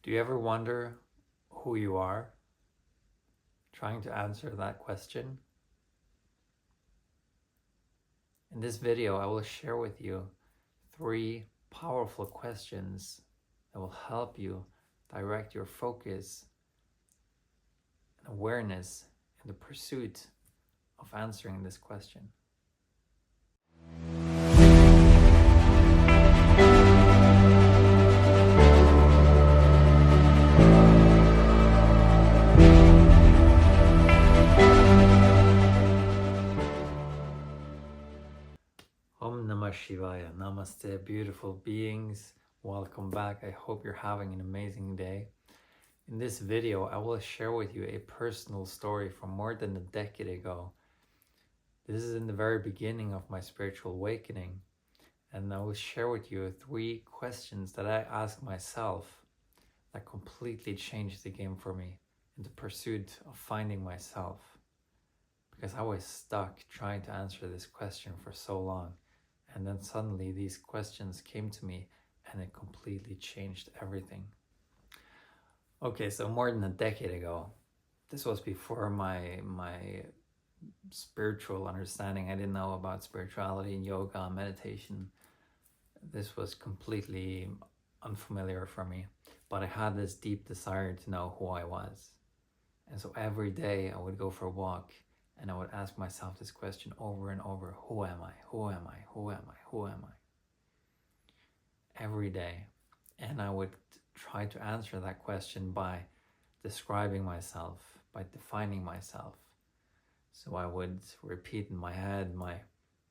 Do you ever wonder who you are? Trying to answer that question. In this video, I will share with you 3 powerful questions that will help you direct your focus and awareness in the pursuit of answering this question. Om Namah Shivaya. Namaste, beautiful beings. Welcome back. I hope you're having an amazing day. In this video, I will share with you a personal story from more than a decade ago. This is in the very beginning of my spiritual awakening, and I will share with you 3 questions that I asked myself that completely changed the game for me in the pursuit of finding myself. Because I was stuck trying to answer this question for so long. And then suddenly these questions came to me and it completely changed everything. Okay, so more than a decade ago, this was before my spiritual understanding. I didn't know about spirituality and yoga and meditation. This was completely unfamiliar for me, but I had this deep desire to know who I was. And so every day I would go for a walk and I would ask myself this question over and over: who am I? Who am I? Who am I? Who am I? Every day. And I would try to answer that question by describing myself, by defining myself. So I would repeat in my head my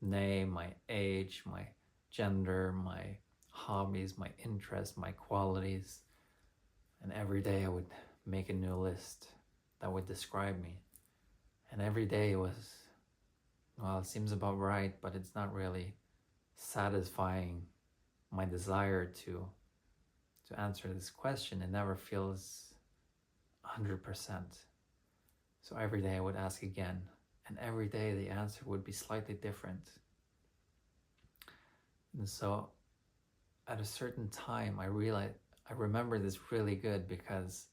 name, my age, my gender, my hobbies, my interests, my qualities. And every day I would make a new list that would describe me. And every day was, well, it seems about right, but it's not really satisfying my desire to answer this question. It never feels 100%. So every day I would ask again, and every day the answer would be slightly different. And so at a certain time, I remember this really good because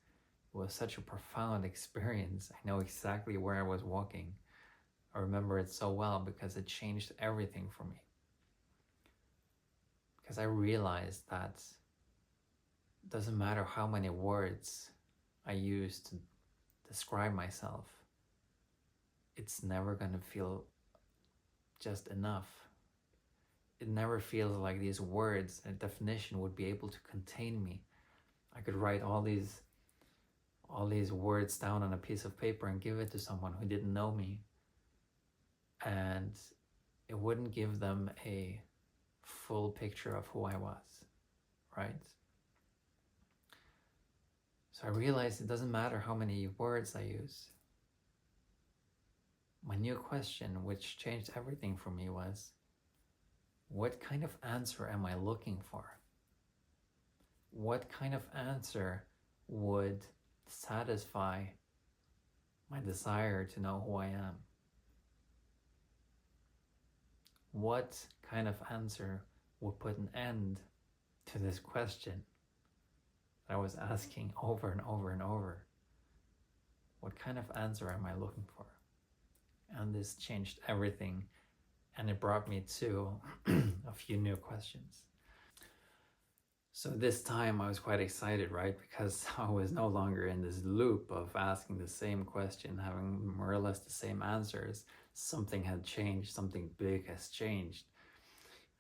it was such a profound experience. I know exactly where I was walking. I remember it so well because it changed everything for me. Because I realized that it doesn't matter how many words I use to describe myself, it's never going to feel just enough. It never feels like these words and definition would be able to contain me. I could write all these words down on a piece of paper and give it to someone who didn't know me, and it wouldn't give them a full picture of who I was, right? So I realized it doesn't matter how many words I use. My new question, which changed everything for me, was, what kind of answer am I looking for? What kind of answer would satisfy my desire to know who I am? What kind of answer would put an end to this question that I was asking over and over and over? What kind of answer am I looking for? And this changed everything, and it brought me to a few new questions. So this time I was quite excited, right? Because I was no longer in this loop of asking the same question, having more or less the same answers. Something had changed, something big has changed.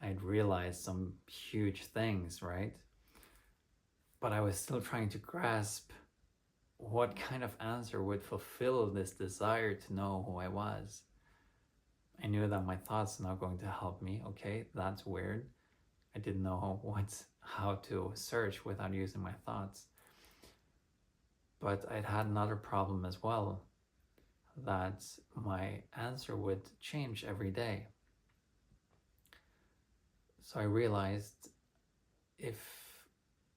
I'd realized some huge things, right? But I was still trying to grasp what kind of answer would fulfill this desire to know who I was. I knew that my thoughts are not going to help me. Okay, that's weird. I didn't know how to search without using my thoughts. But I'd had another problem as well, that my answer would change every day. So I realized if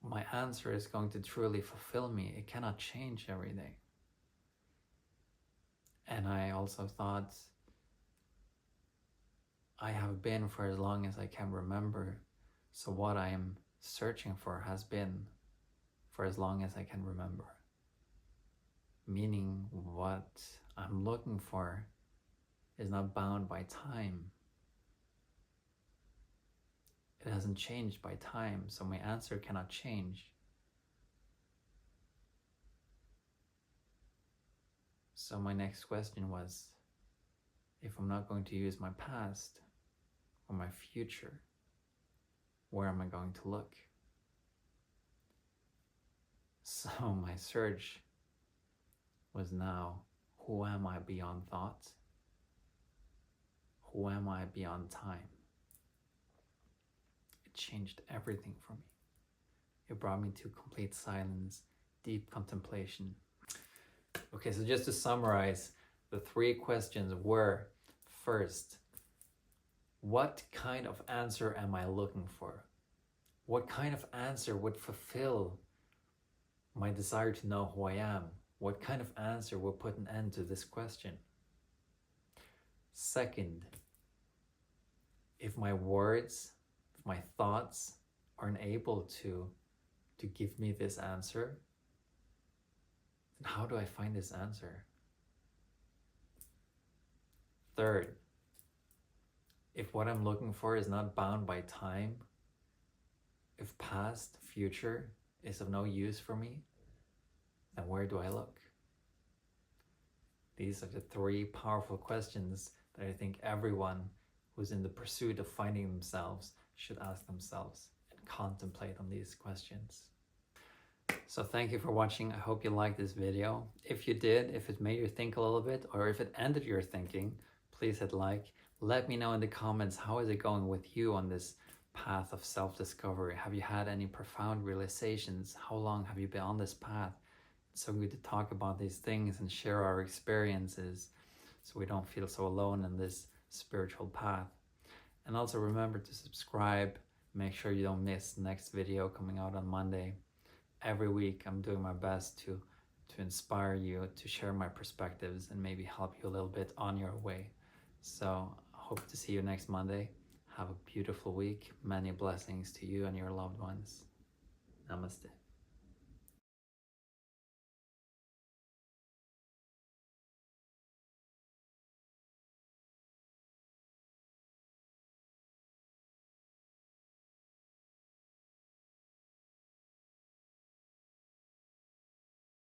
my answer is going to truly fulfill me, it cannot change every day. And I also thought, I have been for as long as I can remember. So what I am searching for has been for as long as I can remember. Meaning what I'm looking for is not bound by time. It hasn't changed by time, so my answer cannot change. So my next question was, if I'm not going to use my past or my future, where am I going to look? So my search was now, who am I beyond thought? Who am I beyond time? It changed everything for me. It brought me to complete silence, deep contemplation. Okay, so just to summarize, the 3 questions were, first, what kind of answer am I looking for? What kind of answer would fulfill my desire to know who I am? What kind of answer will put an end to this question? Second, if my words, if my thoughts aren't able to give me this answer, then how do I find this answer? Third, if what I'm looking for is not bound by time, if past, future is of no use for me, then where do I look? These are the 3 powerful questions that I think everyone who's in the pursuit of finding themselves should ask themselves and contemplate on these questions. So thank you for watching. I hope you liked this video. If you did, if it made you think a little bit, or if it ended your thinking, please hit like. Let me know in the comments, how is it going with you on this path of self-discovery? Have you had any profound realizations? How long have you been on this path? It's so good to talk about these things and share our experiences so we don't feel so alone in this spiritual path. And also remember to subscribe. Make sure you don't miss the next video coming out on Monday. Every week I'm doing my best to inspire you, to share my perspectives and maybe help you a little bit on your way. So I hope to see you next Monday. Have a beautiful week. Many blessings to you and your loved ones. Namaste.